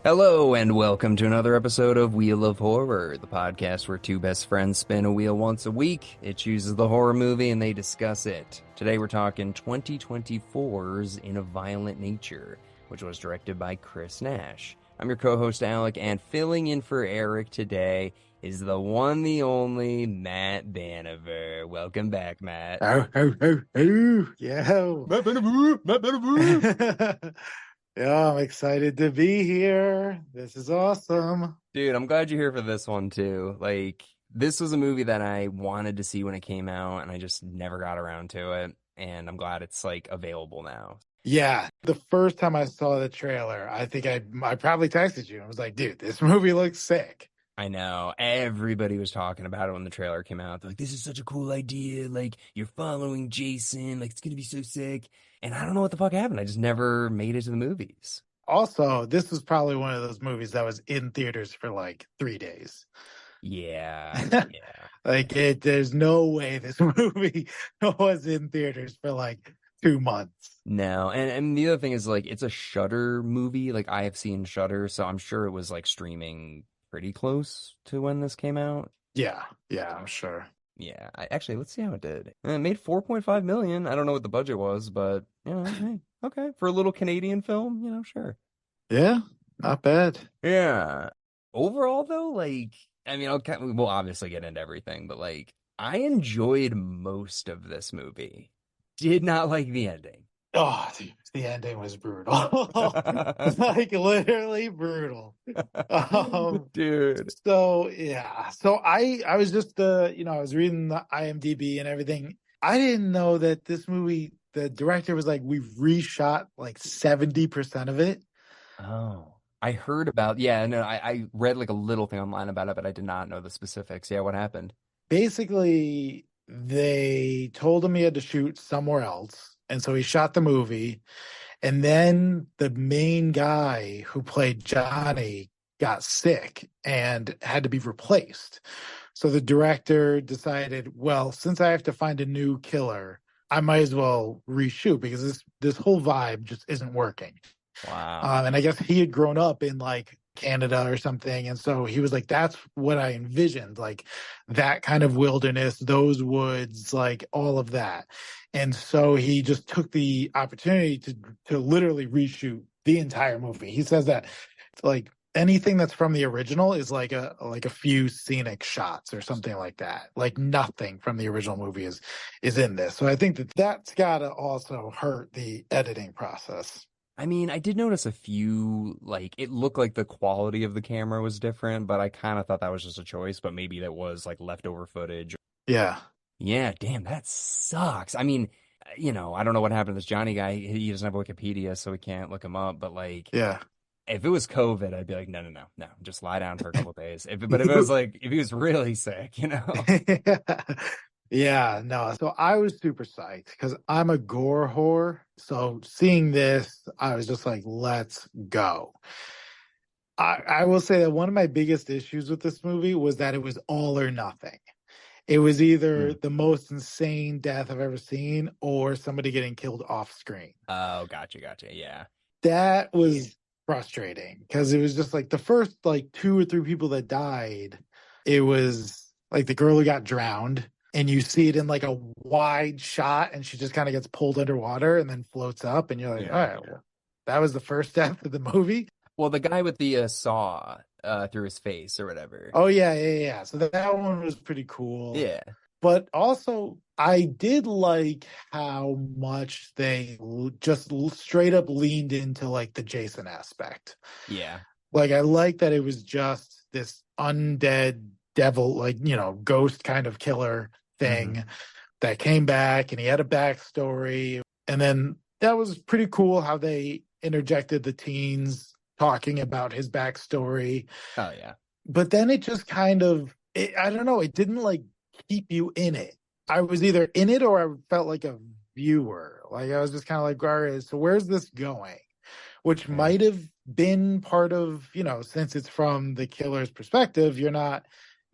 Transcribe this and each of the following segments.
Hello, and welcome to another episode of Wheel of Horror, the podcast where two best friends spin a wheel once a week. It chooses the horror movie and they discuss it. Today we're talking 2024's In a Violent Nature, which was directed by Chris Nash. I'm your co-host Alec, and filling in for Eric today is the one, the only Matt Banever. Welcome back, Matt. Oh, yeah. Matt Banever. Yeah, I'm excited to be here. This is awesome. Dude, I'm glad you're here for this one too. This was a movie that I wanted to see when it came out, and I just never got around to it. And I'm glad it's available now. Yeah, the first time I saw the trailer, I think I probably texted you. I was like, dude, this movie looks sick. I know. Everybody was talking about it when the trailer came out. They're like, this is such a cool idea. You're following Jason. It's going to be so sick. And I don't know what the fuck happened. I just never made it to the movies. Also, this was probably one of those movies that was in theaters for 3 days. Yeah. There's no way this movie was in theaters for 2 months. No. And the other thing is, it's a Shudder movie. I have seen Shudder, so I'm sure it was, streaming pretty close to when this came out. Yeah, I'm sure. Yeah, let's see how it did. It made $4.5 million. I don't know what the budget was, but hey, okay, for a little Canadian film, sure. Yeah, not bad. Yeah. Overall, though, we'll obviously get into everything, but I enjoyed most of this movie. Did not like the ending. Oh, dude, the ending was brutal. Literally brutal. Dude. So yeah. So I was just I was reading the IMDb and everything. I didn't know that this movie, the director was we've reshot 70% of it. Oh. I heard about, I read a little thing online about it, but I did not know the specifics. Yeah, what happened? Basically, they told him he had to shoot somewhere else. And so he shot the movie, and then the main guy who played Johnny got sick and had to be replaced. So the director decided, well, since I have to find a new killer, I might as well reshoot because this whole vibe just isn't working. Wow. And I guess he had grown up in Canada or something. And so he was like, that's what I envisioned, that kind of wilderness, those woods, all of that. And so he just took the opportunity to literally reshoot the entire movie. He says that anything that's from the original is like a few scenic shots or something like that. Nothing from the original movie is in this. So I think that's got to also hurt the editing process. I mean, I did notice a few, it looked like the quality of the camera was different, but I kind of thought that was just a choice, but maybe that was leftover footage. Yeah. Yeah, damn, that sucks. I mean, I don't know what happened to this Johnny guy. He doesn't have Wikipedia, so we can't look him up, but yeah. If it was COVID, I'd be like, no, just lie down for a couple days. But if it was if he was really sick, Yeah, no. So I was super psyched because I'm a gore whore. So seeing this, I was just like, let's go. I will say that one of my biggest issues with this movie was that it was all or nothing. It was either the most insane death I've ever seen or somebody getting killed off screen. Oh, gotcha. Yeah. That was frustrating because it was just the first 2 or 3 people that died. It was the girl who got drowned. And you see it in a wide shot, and she just kind of gets pulled underwater and then floats up, and you're like, all right, well, that was the first death of the movie. Well, the guy with the saw through his face or whatever. Oh, yeah. So that one was pretty cool. Yeah. But also, I did like how much they just straight up leaned into the Jason aspect. Yeah. I like that it was just this undead devil, ghost kind of killer thing that came back, and he had a backstory. And then that was pretty cool how they interjected the teens talking about his backstory. Oh, yeah. But then it just kind of, I don't know, it didn't keep you in it. I was either in it or I felt like a viewer. I was just kind of all right, so where's this going? Which might have been part of, since it's from the killer's perspective, you're not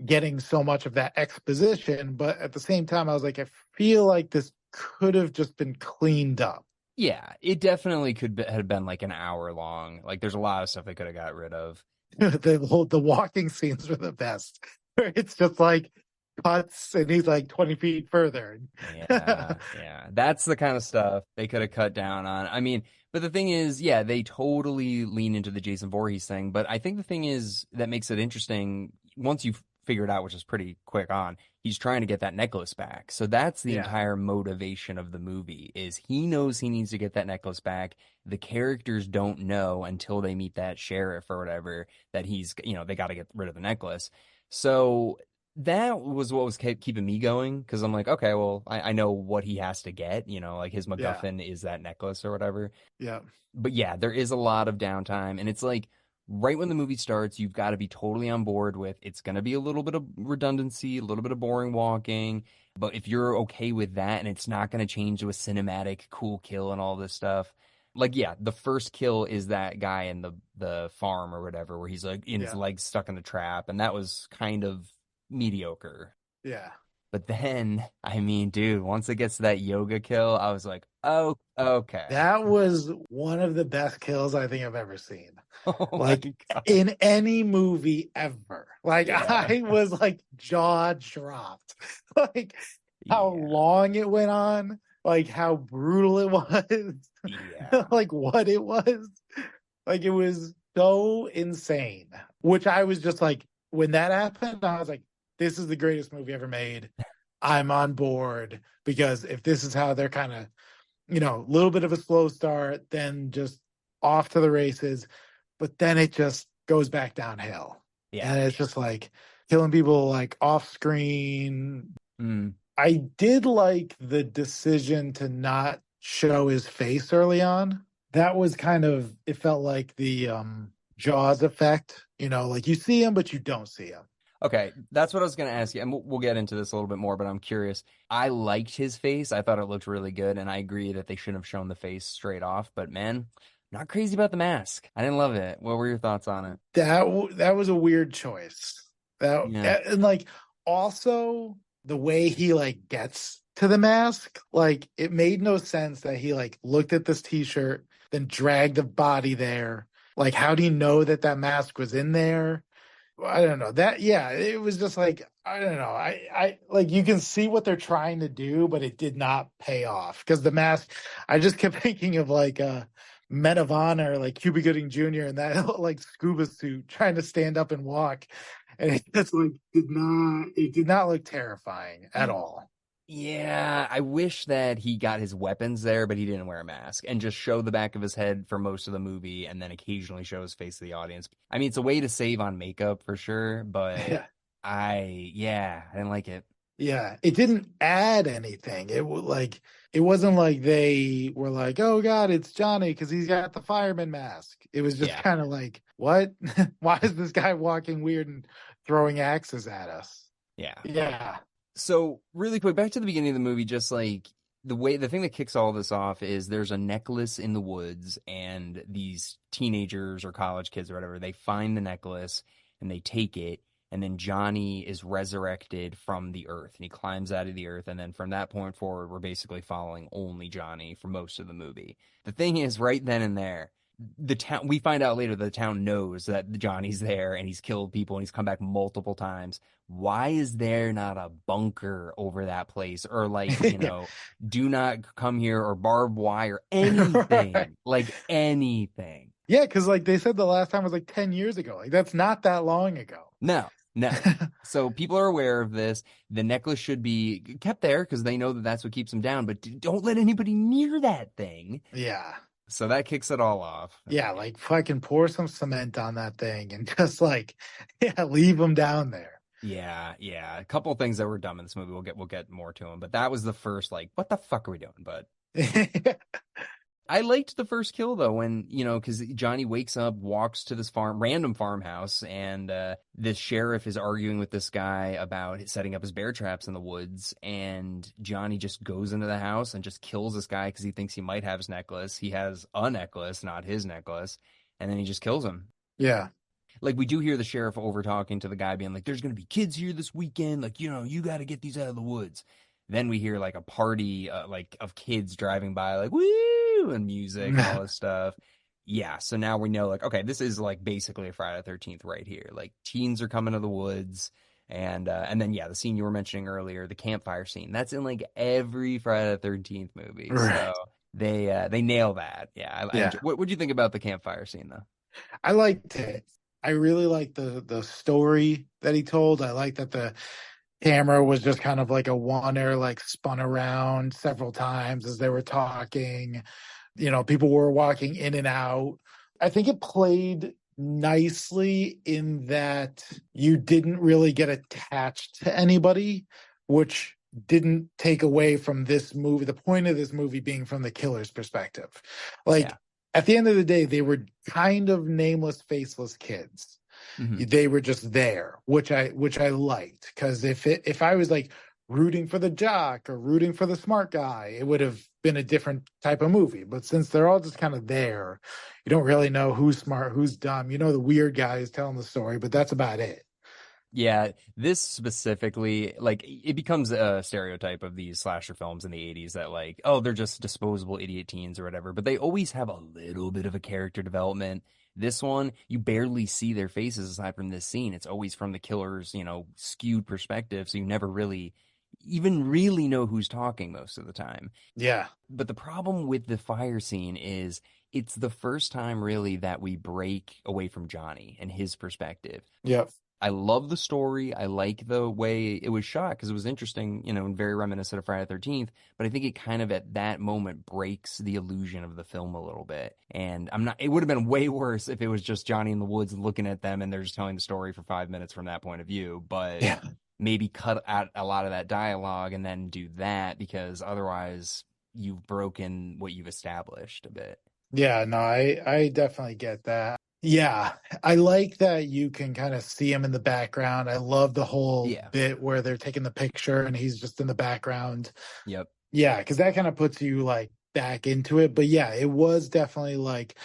getting so much of that exposition. But at the same time, I was like, I feel like this could have just been cleaned up. Yeah, it definitely have been like an hour long. Like, there's a lot of stuff they could have got rid of. The walking scenes were the best. Where it's just like cuts and he's like 20 feet further. Yeah, yeah. That's the kind of stuff they could have cut down on. I mean, but the thing is, yeah, they totally lean into the Jason Voorhees thing. But I think the thing is that makes it interesting once you figure it out, which is pretty quick on, he's trying to get that necklace back. So that's the Yeah, entire motivation of the movie is he knows he needs to get that necklace back. The characters don't know until they meet that sheriff or whatever that he's, they got to get rid of the necklace. So that was what was keeping me going because I'm like, okay, well, I know what he has to get, like his yeah, MacGuffin is that necklace or whatever. yeah, But yeah, there is a lot of downtime, and it's like right when the movie starts, you've got to be totally on board with it's going to be a little bit of redundancy, a little bit of boring walking. But if you're okay with that and it's not going to change to a cinematic cool kill and all this stuff, like yeah, the first kill is that guy in the farm or whatever, where he's like in his yeah, legs stuck in the trap, and that was kind of mediocre. yeah. But then, I mean, dude, once it gets to that yoga kill, I was like, oh, okay. That was one of the best kills I think I've ever seen. Oh my Like God. in any movie ever. Like Yeah. I was like jaw dropped. Like how Yeah. long it went on, like how brutal it was, Yeah. like what it was. Like it was so insane. Which I was just like, when that happened, I was like, this is the greatest movie ever made. I'm on board because if this is how they're kind of, a little bit of a slow start, then just off to the races, but then it just goes back downhill. Yeah. And it's just like killing people like off screen. Mm. I did like the decision to not show his face early on. That was kind of, it felt like the Jaws effect, like you see him, but you don't see him. Okay, that's what I was going to ask you, and we'll get into this a little bit more, but I'm curious. I liked his face. I thought it looked really good, and I agree that they shouldn't have shown the face straight off, but man, not crazy about the mask. I didn't love it. What were your thoughts on it? That was a weird choice. Yeah. And like also the way he like gets to the mask, like it made no sense that he like looked at this t-shirt, then dragged the body there. Like how do you know that that mask was in there? I don't know that. Yeah, it was just like, I don't know. I like you can see what they're trying to do, but it did not pay off because the mask. I just kept thinking of like Men of Honor, like Cuba Gooding Jr. in that like scuba suit trying to stand up and walk, and it just like did not look terrifying at all. Yeah, I wish that he got his weapons there, but he didn't wear a mask and just show the back of his head for most of the movie and then occasionally show his face to the audience. I mean, it's a way to save on makeup for sure, but Yeah, I didn't like it. yeah. It didn't add anything. It wasn't like they were like, oh God, it's Johnny because he's got the fireman mask. It was just Yeah. kind of like, what? Why is this guy walking weird and throwing axes at us? Yeah. Yeah, So really quick, back to the beginning of the movie, just like the thing that kicks all this off is there's a necklace in the woods and these teenagers or college kids or whatever, they find the necklace and they take it. And then Johnny is resurrected from the earth and he climbs out of the earth. And then from that point forward, we're basically following only Johnny for most of the movie. The thing is, right then and there, the town, we find out later the town knows that Johnny's there and he's killed people and he's come back multiple times. Why is there not a bunker over that place or like, do not come here or barbed wire, right. anything, like anything? Yeah, because like they said the last time was like 10 years ago. Like that's not that long ago. No, no. So people are aware of this. The necklace should be kept there because they know that that's what keeps them down, but don't let anybody near that thing. Yeah. So that kicks it all off. Yeah, like fucking pour some cement on that thing and just like, yeah, leave them down there. Yeah, yeah. A couple of things that were dumb in this movie. We'll get more to them, but that was the first like, what the fuck are we doing? But I liked the first kill though, when because Johnny wakes up, walks to this random farmhouse, and this sheriff is arguing with this guy about setting up his bear traps in the woods, and Johnny just goes into the house and just kills this guy because he thinks he might have his necklace. He has a necklace, not his necklace, and then he just kills him. Yeah. Like we do hear the sheriff over talking to the guy being like, there's going to be kids here this weekend. Like, you got to get these out of the woods. Then we hear like a party like of kids driving by like, woo, and music and all this stuff. Yeah, so now we know, like, okay, this is like basically a Friday the 13th right here. Like, teens are coming to the woods, and then yeah, the scene you were mentioning earlier, the campfire scene. That's in like every Friday the 13th movie. So Right. they nail that. Yeah, I Yeah. enjoy. What do you think about the campfire scene though? I liked it. I really liked the story that he told. I liked that the camera was just kind of like a oneer, like spun around several times as they were talking. People were walking in and out. I think it played nicely in that you didn't really get attached to anybody, which didn't take away from this movie. The point of this movie being from the killer's perspective. Like, Yeah. at the end of the day, they were kind of nameless, faceless kids. Hmm. They were just there, which I liked, because if I was like rooting for the jock or rooting for the smart guy, it would have been a different type of movie. But since they're all just kind of there, you don't really know who's smart, who's dumb. The weird guy is telling the story, but that's about it. Yeah, this specifically, like, it becomes a stereotype of these slasher films in the 80s that, like, oh, they're just disposable idiot teens or whatever, but they always have a little bit of a character development. This one, you barely see their faces aside from this scene. It's always from the killer's, skewed perspective, so you never really even really know who's talking most of the time. Yeah. But the problem with the fire scene is it's the first time really that we break away from Johnny and his perspective. Yep. I love the story. I like the way it was shot because it was interesting, and very reminiscent of Friday the 13th. But I think it kind of at that moment breaks the illusion of the film a little bit. And it would have been way worse if it was just Johnny in the woods looking at them and they're just telling the story for 5 minutes from that point of view. But Yeah. maybe cut out a lot of that dialogue and then do that, because otherwise you've broken what you've established a bit. Yeah, no, I definitely get that. Yeah, I like that you can kind of see him in the background. I love the whole Yeah. bit where they're taking the picture and he's just in the background. Yep. Yeah, because that kind of puts you like back into it. But yeah, it was definitely like,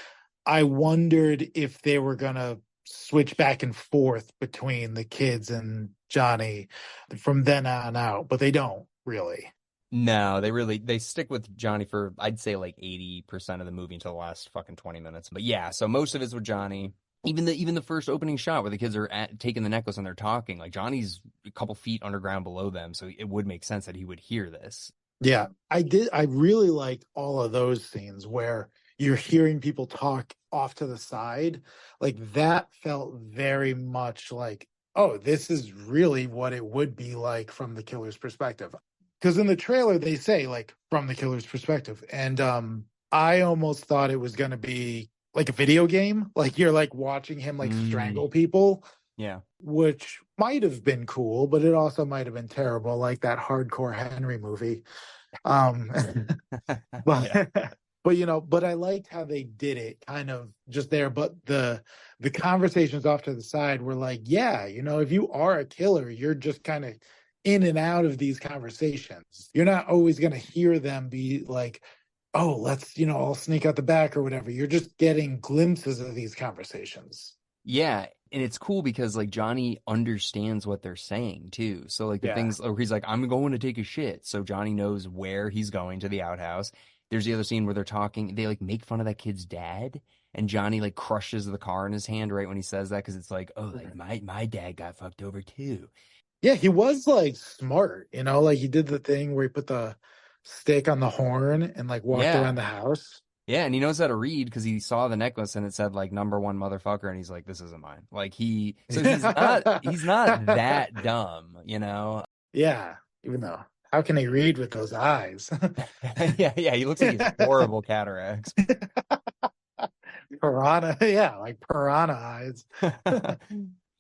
I wondered if they were gonna switch back and forth between the kids and Johnny from then on out, but they don't really. No, they stick with Johnny for, I'd say, like 80% of the movie until the last fucking 20 minutes. But yeah, so most of it's with Johnny. Even the first opening shot where the kids are taking the necklace and they're talking, like Johnny's a couple feet underground below them, so it would make sense that he would hear this. Yeah, I did. I really liked all of those scenes where you're hearing people talk off to the side. Like, that felt very much like, oh, this is really what it would be like from the killer's perspective. Because in the trailer they say like from the killer's perspective, and I almost thought it was going to be like a video game, like you're like watching him like strangle people. Yeah. Which might have been cool, but it also might have been terrible, like that Hardcore Henry movie. Um, but Yeah. but I liked how they did it, kind of just there. But the conversations off to the side were like, yeah, if you are a killer, you're just kind of in and out of these conversations. You're not always going to hear them be like, oh, let's all sneak out the back or whatever. You're just getting glimpses of these conversations. Yeah, and it's cool because like Johnny understands what they're saying too. So like the Yeah. things, or he's like, I'm going to take a shit. So Johnny knows where he's going, to the outhouse. There's the other scene where they're talking. They like make fun of that kid's dad, and Johnny like crushes the car in his hand right when he says that, because it's like, oh, like my dad got fucked over too. Yeah, he was like smart, like he did the thing where he put the stick on the horn and like walked Yeah. around the house. Yeah, and he knows how to read because he saw the necklace and it said like number one motherfucker, and he's like, this isn't mine. Like he's not that dumb. Yeah, even though how can he read with those eyes? Yeah, he looks like he's horrible cataracts. Piranha, yeah, like piranha eyes.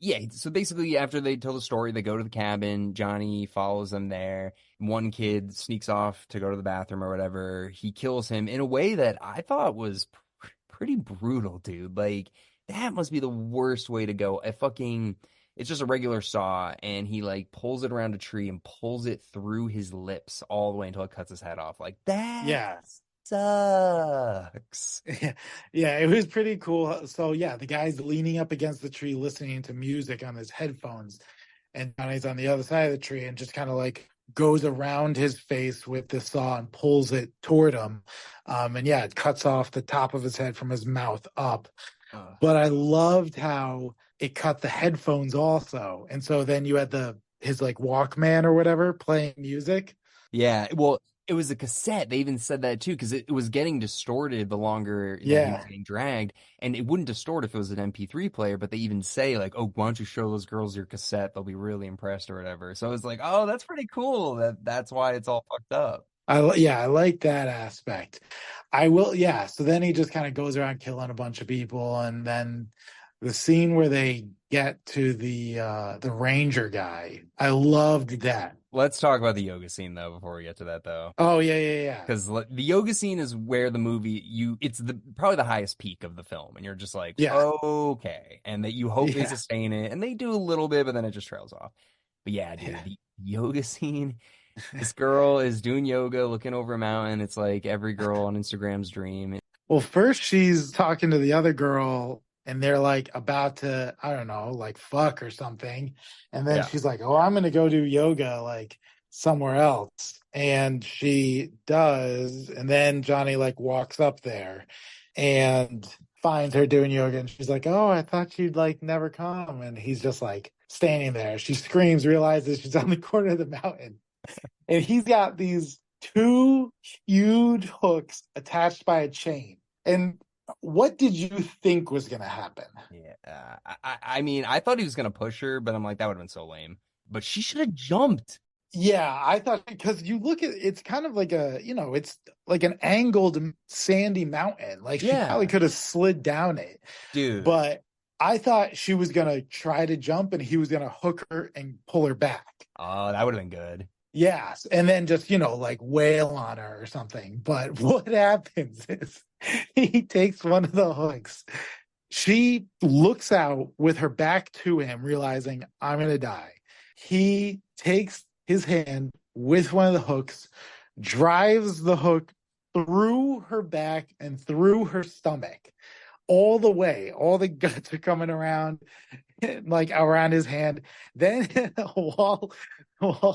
Yeah, so basically after they tell the story, they go to the cabin. Johnny follows them there. One kid sneaks off to go to the bathroom or whatever. He kills him in a way that I thought was pretty brutal, dude. Like, that must be the worst way to go. It's just a regular saw, and he like pulls it around a tree and pulls it through his lips all the way until it cuts his head off. Like, that Yeah. sucks. Yeah, it was pretty cool. So yeah, the guy's leaning up against the tree listening to music on his headphones, and Johnny's on the other side of the tree and just kind of like goes around his face with the saw and pulls it toward him. And yeah, it cuts off the top of his head from his mouth up. But I loved how it cut the headphones also. And so then you had his like Walkman or whatever playing music. Yeah, well, it was a cassette. They even said that too, because it was getting distorted the longer that he was getting dragged, and it wouldn't distort if it was an MP3 player. But they even say like, "Oh, why don't you show those girls your cassette? They'll be really impressed or whatever." So it's like, "Oh, that's pretty cool. That's why it's all fucked up." I like that aspect. So then he just kind of goes around killing a bunch of people, and then the scene where they get to the ranger guy, I loved that. Let's talk about the yoga scene though before we get to that though. Oh yeah. Because the yoga scene is where the movie it's probably the highest peak of the film, and you're just like, okay, and that you hope they sustain it, and they do a little bit, but then it just trails off. But yeah, dude, the yoga scene. This girl is doing yoga, looking over a mountain. It's like every girl on Instagram's dream. Well, first she's talking to the other girl, and they're like about to, I don't know, like fuck or something. And then she's like, "Oh, I'm gonna go do yoga like somewhere else." And she does, and then Johnny like walks up there and finds her doing yoga, and she's like, "Oh, I thought you'd like never come." And he's just like standing there. She screams, realizes she's on the corner of the mountain. And he's got these two huge hooks attached by a chain. And what did you think was going to happen? Yeah. I mean, I thought he was going to push her, but I'm like, that would have been so lame. But she should have jumped. Yeah, I thought, because you look at it's kind of like it's like an angled sandy mountain. Like she probably could have slid down it. Dude. But I thought she was going to try to jump and he was going to hook her and pull her back. Oh, that would have been good. Yes, and then just, like wail on her or something. But what happens is he takes one of the hooks. She looks out with her back to him, realizing, I'm going to die. He takes his hand with one of the hooks, drives the hook through her back and through her stomach. All the way, all the guts are coming around, like around his hand. Then while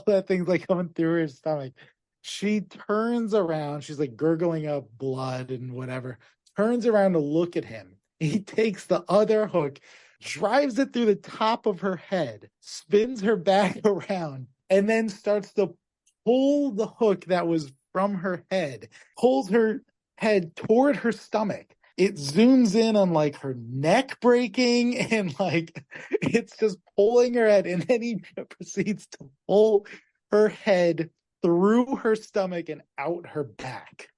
that thing's like coming through his stomach, she turns around. She's like gurgling up blood and whatever. Turns around to look at him. He takes the other hook, drives it through the top of her head, spins her back around, and then starts to pull the hook that was from her head, pulls her head toward her stomach. It zooms in on like her neck breaking, and like it's just pulling her head, and then he proceeds to pull her head through her stomach and out her back.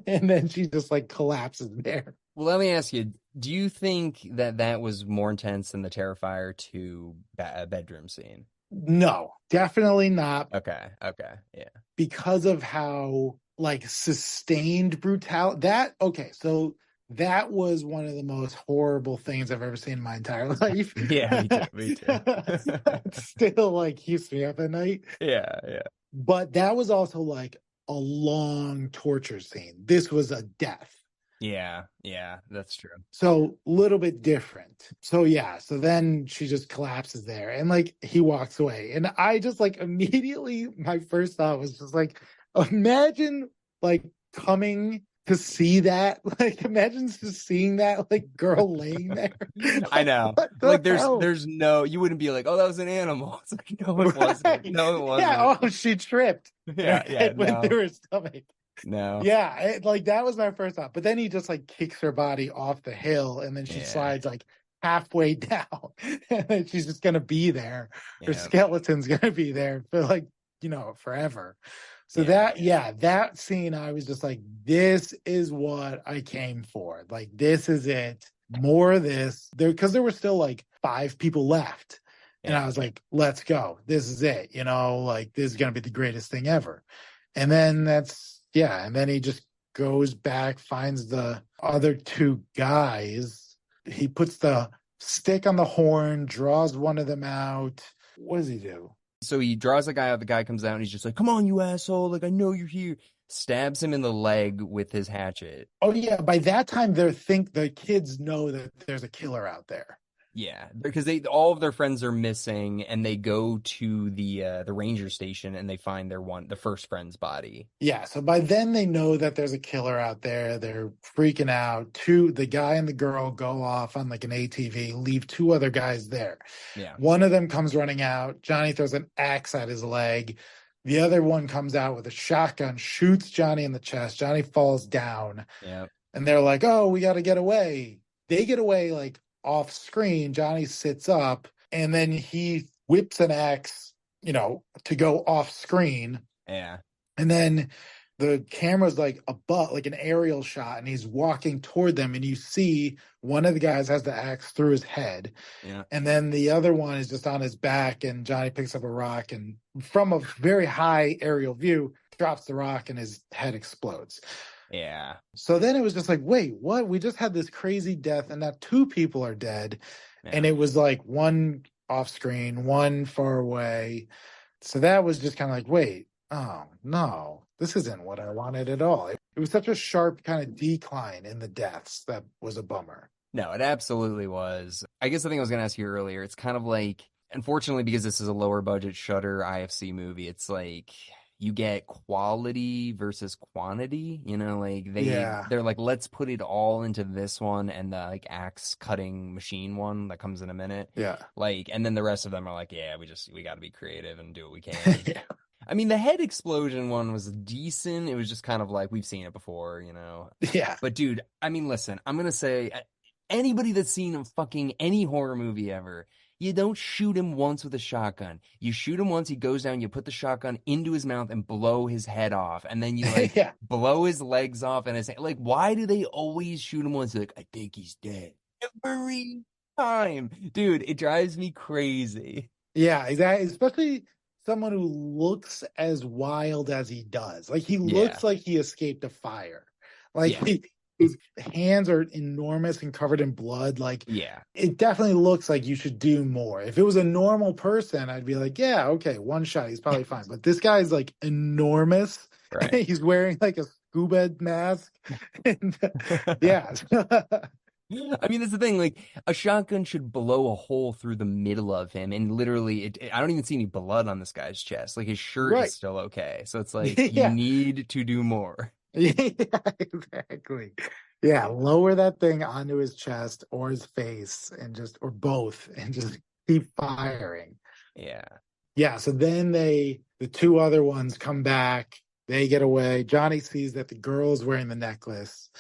And then she just like collapses there. Well, let me ask you, do you think that was more intense than the Terrifier 2 bedroom scene? No, definitely not. Okay, yeah. Because of how like sustained brutality so that was one of the most horrible things I've ever seen in my entire life. Yeah, me too. Still like keeps me up at night. Yeah. But that was also like a long torture scene. This was a death. Yeah, that's true. So a little bit different. So then she just collapses there, and like he walks away. And I just like immediately, my first thought was just like, imagine like coming to see that. Like imagine just seeing that like girl laying there. I know. Like there's no, you wouldn't be like, oh, that was an animal. It's like, no, it wasn't. Right. No, it wasn't. Yeah, oh, she tripped. Yeah, it went through her stomach. No. Yeah, like that was my first thought. But then he just like kicks her body off the hill, and then she slides like halfway down, and then she's just gonna be there. Her skeleton's gonna be there for like forever. So that scene, I was just like, this is what I came for. Like, this is it. More of this. Because there were still like 5 people left. And I was like, let's go. This is it. Like, this is going to be the greatest thing ever. And then and then he just goes back, finds the other 2 guys. He puts the stick on the horn, draws one of them out. What does he do? So he draws the guy out, the guy comes out, and he's just like, come on, you asshole, like, I know you're here. Stabs him in the leg with his hatchet. Oh, yeah, by that time, the kids know that there's a killer out there. Yeah, because they all of their friends are missing, and they go to the ranger station and they find the first friend's body. Yeah, so by then they know that there's a killer out there. They're freaking out. The guy and the girl go off on like an ATV, leave two other guys there. Yeah, One of them comes running out. Johnny throws an axe at his leg. The other one comes out with a shotgun, shoots Johnny in the chest. Johnny falls down. yeah, And they're like, oh, we got to get away. They get away like off screen. Johnny sits up and then he whips an axe, to go off screen. yeah, And then the camera's like like an aerial shot, and he's walking toward them, and you see one of the guys has the axe through his head, yeah, and then the other one is just on his back, and Johnny picks up a rock, and from a very high aerial view, drops the rock, and his head explodes. yeah, So then it was just like, wait, what? We just had this crazy death, and now two people are dead, and yeah. it was like one off screen, one far away. So that was just kind of like, wait, oh no, this isn't what I wanted at all. It was such a sharp kind of decline in the deaths that was a bummer. No, it absolutely was. I guess the thing I was going to ask you earlier, it's kind of like, unfortunately, because this is a lower budget Shudder IFC movie, it's like you get quality versus quantity. Like Yeah. they're like, let's put it all into this one and the like axe cutting machine one that comes in a minute. Yeah. Like, and then the rest of them are like, yeah, we got to be creative and do what we can. Yeah. I mean, the head explosion one was decent. It was just kind of like, we've seen it before. Yeah. But dude, I mean, listen, I'm gonna say anybody that's seen a fucking any horror movie ever, you don't shoot him once with a shotgun. You shoot him once, he goes down, you put the shotgun into his mouth and blow his head off. And then you like Yeah. blow his legs off and his like, why do they always shoot him once? They're like, I think he's dead. Every time. Dude, it drives me crazy. Yeah, exactly. Especially someone who looks as wild as he does. Like he Yeah. looks like he escaped a fire. Like Yeah. his hands are enormous and covered in blood. Like Yeah. it definitely looks like you should do more. If it was a normal person, I'd be like, yeah, okay, one shot, he's probably fine. But this guy's like enormous. Right. He's wearing like a scuba mask. And yeah. I mean, that's the thing. Like, a shotgun should blow a hole through the middle of him, and literally, I don't even see any blood on this guy's chest. Like, his shirt Right. is still okay. So it's like, you Yeah. need to do more. Yeah, exactly. Yeah, lower that thing onto his chest or his face or both, and just keep firing. Yeah. Yeah, so then the two other ones come back, they get away. Johnny sees that the girl's wearing the necklace.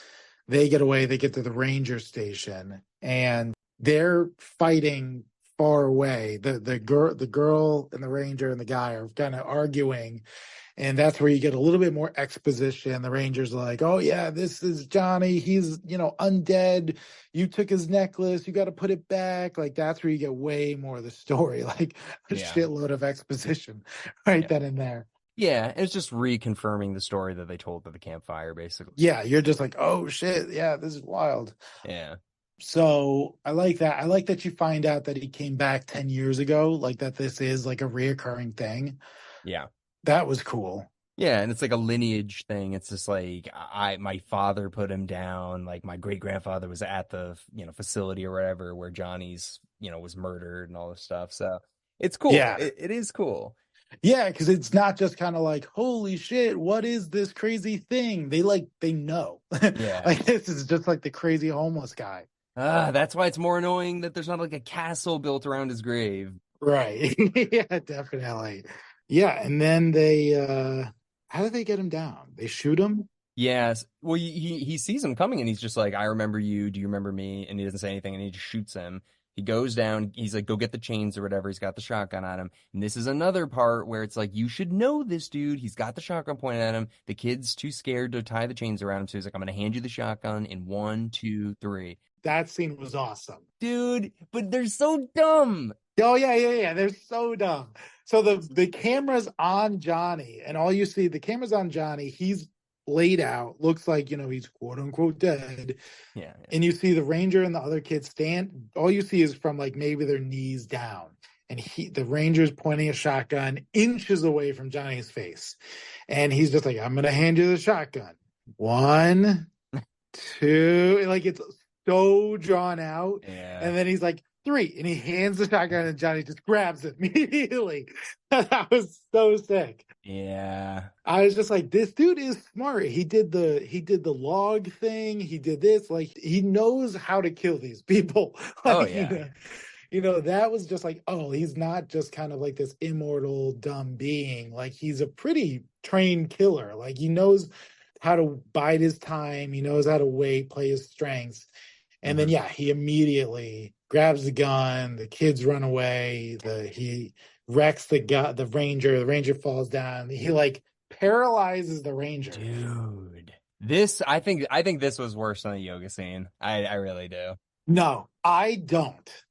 They get away, they get to the ranger station, and they're fighting far away. The girl and the ranger and the guy are kind of arguing. And that's where you get a little bit more exposition. The Ranger's like, oh, yeah, this is Johnny. He's, undead. You took his necklace. You got to put it back. Like, that's where you get way more of the story, like a shitload of exposition then and there. Yeah, it's just reconfirming the story that they told at the campfire, basically. Yeah, you're just like, oh, shit. Yeah, this is wild. Yeah. So I like that. I like that you find out that he came back 10 years ago, like that this is like a reoccurring thing. Yeah. That was cool. Yeah, and it's like a lineage thing. It's just like my father put him down. Like my great grandfather was at the facility or whatever where Johnny's was murdered and all this stuff. So it's cool. Yeah, it is cool. Yeah, because it's not just kind of like, holy shit, what is this crazy thing? They know. Yeah, like this is just like the crazy homeless guy. That's why it's more annoying that there's not like a castle built around his grave. Right. Yeah, definitely. Yeah, and then they how do they get him down? They shoot him? Yes. Well, he sees him coming and he's just like, I remember you. Do you remember me? And he doesn't say anything and he just shoots him. He goes down. He's like, go get the chains or whatever. He's got the shotgun on him. And this is another part where it's like, you should know this dude. He's got the shotgun pointed at him. The kid's too scared to tie the chains around him. So he's like, I'm going to hand you the shotgun in 1, 2, 3. That scene was awesome. Dude, but they're so dumb. Oh, yeah. They're so dumb. So the camera's on Johnny, and all you see, the camera's on Johnny. He's laid out, looks like, he's quote unquote dead. Yeah. And you see the Ranger and the other kids stand. All you see is from like maybe their knees down. And the Ranger's pointing a shotgun inches away from Johnny's face. And he's just like, I'm going to hand you the shotgun. 1, 2, like it's so drawn out. Yeah. And then he's like, 3. And he hands the shotgun and Johnny just grabs it immediately. That was so sick. Yeah. I was just like, this dude is smart. He did the log thing. He did this. Like, he knows how to kill these people. Like, Oh, yeah. That was just like, oh, he's not just kind of like this immortal, dumb being. Like, he's a pretty trained killer. Like, he knows how to bide his time. He knows how to wait, play his strengths. And then, he immediately grabs the gun. The kids run away. He wrecks the ranger. The ranger falls down. He like paralyzes the ranger. Dude, I think this was worse than the yoga scene. I really do. No, I don't.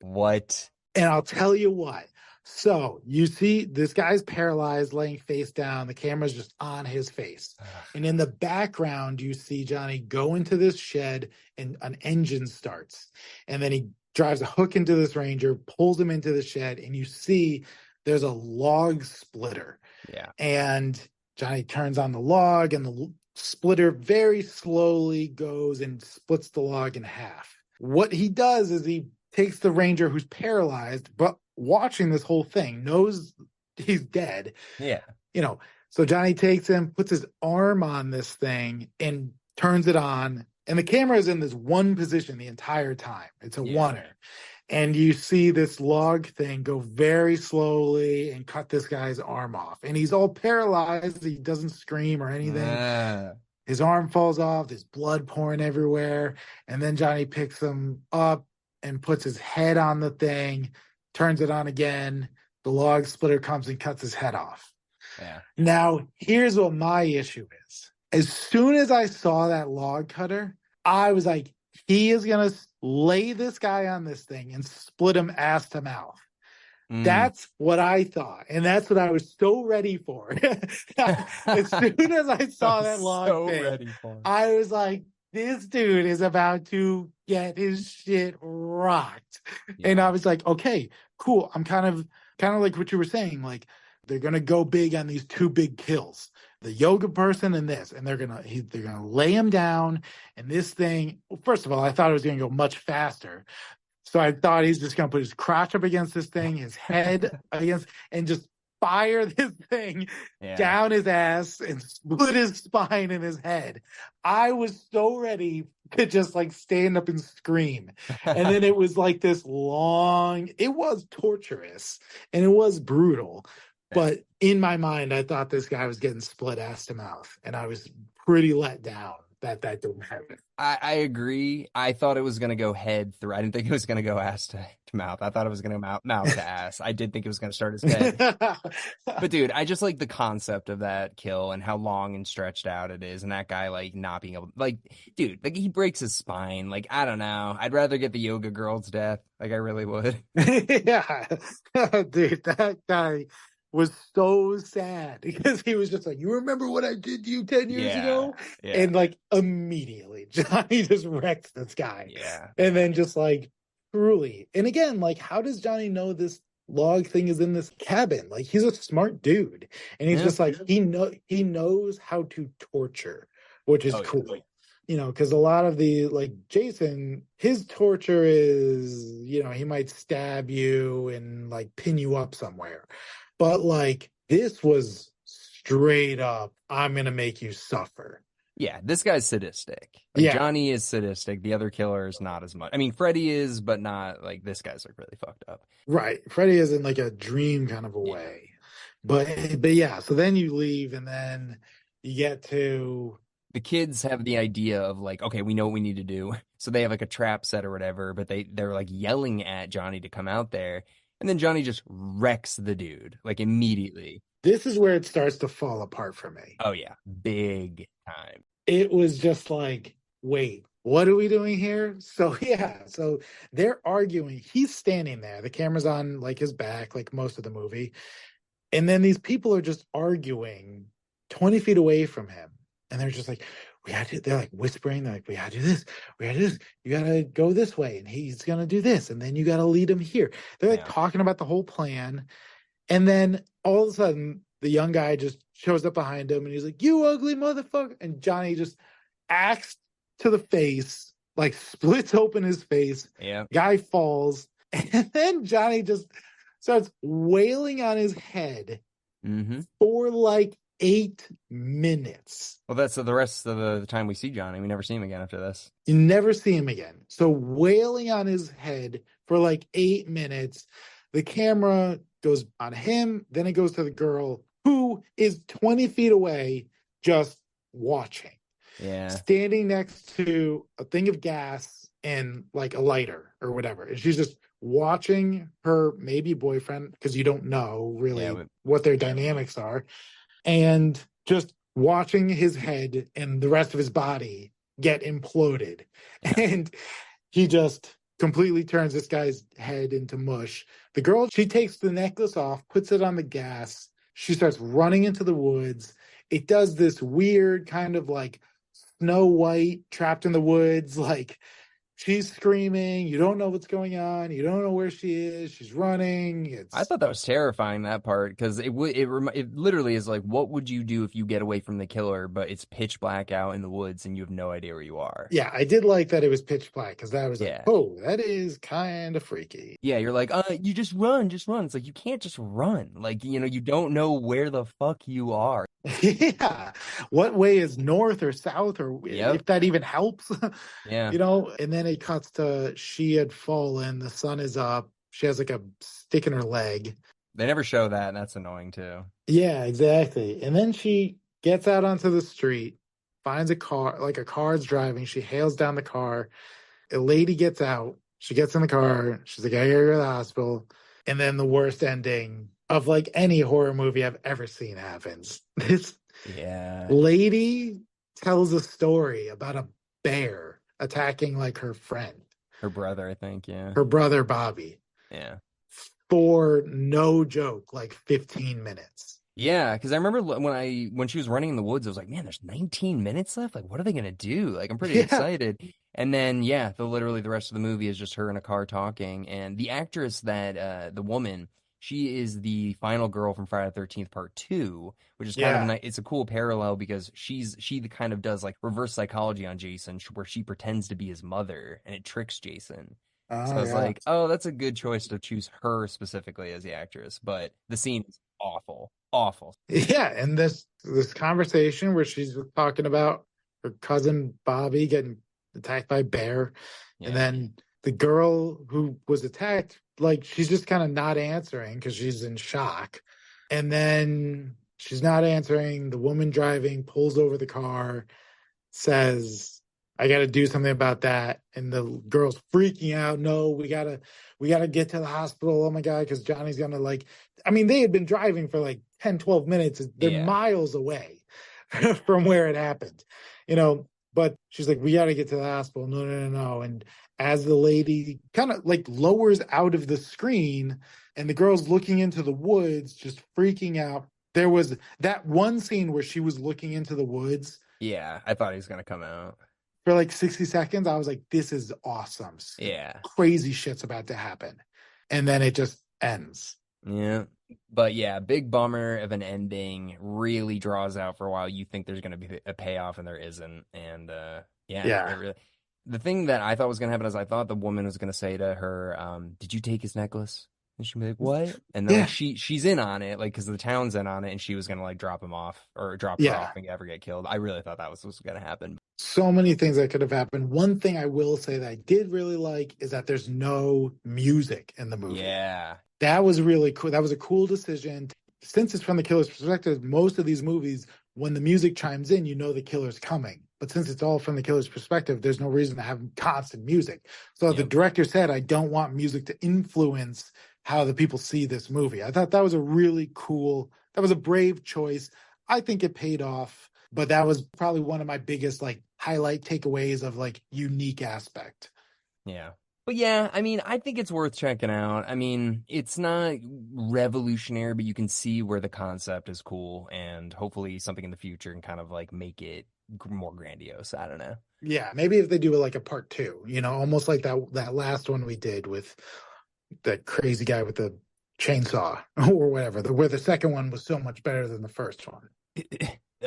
What? And I'll tell you what. So you see this guy's paralyzed, laying face down. The camera's just on his face. And in the background, you see Johnny go into this shed and an engine starts. And then he drives a hook into this ranger, pulls him into the shed, and you see there's a log splitter. Yeah. And Johnny turns on the log, and the splitter very slowly goes and splits the log in half. What he does is he takes the ranger who's paralyzed, but watching this whole thing, knows he's dead. Yeah. So Johnny takes him, puts his arm on this thing, and turns it on. And the camera is in this one position the entire time. It's a oneer. And you see this log thing go very slowly and cut this guy's arm off. And he's all paralyzed. He doesn't scream or anything. His arm falls off. There's blood pouring everywhere. And then Johnny picks him up and puts his head on the thing, turns it on again. The log splitter comes and cuts his head off. Yeah. Now, here's what my issue is. As soon as I saw that log cutter, I was like, he is going to lay this guy on this thing and split him ass to mouth. That's what I thought. And that's what I was so ready for. As soon as I saw that log thing, I was like, this dude is about to get his shit rocked. Yeah. And I was like, okay, cool. I'm kind of like what you were saying. Like, they're going to go big on these 2 big kills, the yoga person and this, and they're going to lay him down. And this thing, first of all, I thought it was going to go much faster. So I thought he's just going to put his crotch up against this thing, his head against, and just fire this thing down his ass and split his spine and his head. I was so ready to just like stand up and scream. And then it was like this long, it was torturous and it was brutal. But in my mind, I thought this guy was getting split ass to mouth. And I was pretty let down that didn't happen. I agree. I thought it was going to go head through. I didn't think it was going to go ass to mouth. I thought it was going to mouth to ass. I did think it was going to start his head. But dude, I just like the concept of that kill and how long and stretched out it is. And that guy like not being able, like, dude, like he breaks his spine. Like, I don't know. I'd rather get the yoga girl's death. Like I really would. Yeah. Dude, that guy was so sad because he was just like, you remember what I did to you 10 years ago? Yeah. And like immediately Johnny just wrecks this guy. Yeah. And then just like truly. And again, like, how does Johnny know this log thing is in this cabin? Like, he's a smart dude. And he's just like, he knows how to torture, which is cool. Yeah. Because a lot of the, like, Jason, his torture is, he might stab you and like pin you up somewhere. But like, this was straight up, I'm going to make you suffer. Yeah, this guy's sadistic. Like, Johnny is sadistic. The other killer is not as much. I mean, Freddy is, but not like this guy's like really fucked up. Right. Freddy is in like a dream kind of a way. But yeah, so then you leave and then you get to... The kids have the idea of like, okay, we know what we need to do. So they have like a trap set or whatever, but they're like yelling at Johnny to come out there. And then Johnny just wrecks the dude, like immediately. This is where it starts to fall apart for me. Oh, yeah. Big time. It was just like, wait, what are we doing here? So, so they're arguing. He's standing there. The camera's on like his back, like most of the movie. And then these people are just arguing 20 feet away from him. And they're just like, they're like whispering, they're like, we gotta do this, you gotta go this way, and he's gonna do this, and then you gotta lead him here. They're like talking about the whole plan, and then all of a sudden the young guy just shows up behind him and he's like, you ugly motherfucker, and Johnny just axe to the face, like splits open his face. Yeah. Guy falls, And then Johnny just starts wailing on his head for like 8 minutes. Well, that's the rest of the time we see Johnny. We never see him again after this. You never see him again. So wailing on his head for like 8 minutes. The camera goes on him, then it goes to the girl who is 20 feet away just watching. Yeah. Standing next to a thing of gas and like a lighter or whatever. And she's just watching her maybe boyfriend, because you don't know really what their dynamics are, and just watching his head and the rest of his body get imploded. And he just completely turns this guy's head into mush. The girl, she takes the necklace off, puts it on the gas. She starts running into the woods. It does this weird kind of like Snow White trapped in the woods, like she's screaming. You don't know what's going on. You don't know where she is. She's running. I thought that was terrifying, that part, because it literally is like, what would you do if you get away from the killer, but it's pitch black out in the woods and you have no idea where you are? Yeah, I did like that it was pitch black, because that was like, oh, that is kind of freaky. Yeah, you're like, you just run. It's like, you can't just run. Like, you don't know where the fuck you are. Yeah. What way is north or south, or if that even helps? Yeah. And then it cuts to she had fallen. The sun is up. She has like a stick in her leg. They never show that, and that's annoying too. Yeah, exactly. And then she gets out onto the street, finds a car, like a car's driving. She hails down the car. A lady gets out. She gets in the car. She's like, I gotta go to the hospital. And then the worst ending of like any horror movie I've ever seen happens. This lady tells a story about a bear attacking like her friend. Her brother, I think, Her brother, Bobby. Yeah. For no joke, like 15 minutes. Yeah, because I remember when she was running in the woods, I was like, man, there's 19 minutes left? Like, what are they going to do? Like, I'm pretty excited. And then, literally the rest of the movie is just her in a car talking. And the actress that, the woman, she is the final girl from Friday the 13th Part 2, which is kind of it's a cool parallel, because she kind of does like reverse psychology on Jason, where she pretends to be his mother and it tricks Jason. So I was like, oh, that's a good choice to choose her specifically as the actress. But the scene is awful. Yeah, and this conversation where she's talking about her cousin Bobby getting attacked by a bear, and then the girl who was attacked, like, she's just kind of not answering because she's in shock. And then she's not answering. The woman driving pulls over the car, says, I got to do something about that. And the girl's freaking out. No, we gotta get to the hospital. Oh my God. Because Johnny's going to they had been driving for like 10, 12 minutes. They're miles away from where it happened, but she's like, we got to get to the hospital. No. And as the lady kind of like lowers out of the screen and the girl's looking into the woods, just freaking out. There was that one scene where she was looking into the woods. Yeah. I thought he was going to come out. For like 60 seconds, I was like, this is awesome. Yeah. Crazy shit's about to happen. And then it just ends. Yeah. But big bummer of an ending. Really draws out for a while. You think there's going to be a payoff and there isn't. And the thing that I thought was going to happen is I thought the woman was going to say to her, did you take his necklace? And she'd be like, what? And then she's in on it, like, because the town's in on it, and she was going to like drop him off or drop her off and ever get killed. I really thought that was going to happen. So many things that could have happened. One thing I will say that I did really like is that there's no music in the movie. Yeah. That was really cool. That was a cool decision. Since it's from the killer's perspective, most of these movies, when the music chimes in, the killer's coming. But since it's all from the killer's perspective, there's no reason to have constant music. So the director said, I don't want music to influence how the people see this movie. I thought that was that was a brave choice. I think it paid off, but that was probably one of my biggest like highlight takeaways of like unique aspect. Yeah. But I think it's worth checking out. It's not revolutionary, but you can see where the concept is cool, and hopefully something in the future can kind of like make it more grandiose. I don't know. Yeah, maybe if they do like a part 2, almost like that last one we did with that crazy guy with the chainsaw or whatever, where the second one was so much better than the first one.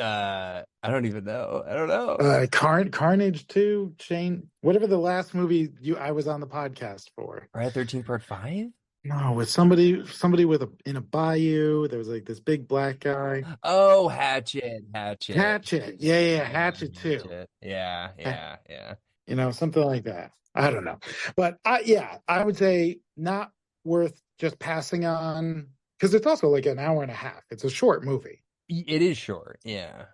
I don't even know. I don't know. Carnage 2, Shane, whatever the last movie I was on the podcast for. Friday 13 Part 5? No, with somebody with in a bayou. There was like this big black guy. Oh, Hatchet. Yeah, Hatchet 2. Yeah. Something like that. I don't know. But I would say not worth just passing on, because it's also like an hour and a half. It's a short movie. It is short, yeah.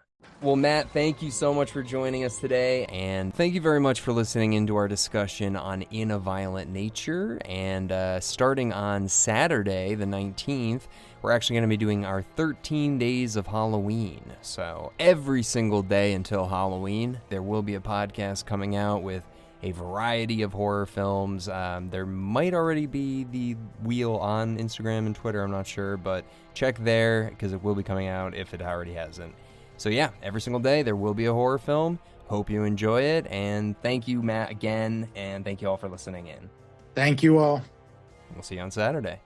Well, Matt, thank you so much for joining us today, and thank you very much for listening into our discussion on In a Violent Nature. And starting on Saturday, the 19th, we're actually going to be doing our 13 days of Halloween. So every single day until Halloween, there will be a podcast coming out with a variety of horror films. There might already be the wheel on Instagram and Twitter, I'm not sure, but check there because it will be coming out if it already hasn't. So yeah, every single day there will be a horror film. Hope you enjoy it, and thank you, Matt, again, and thank you all for listening in. Thank you all. We'll see you on Saturday.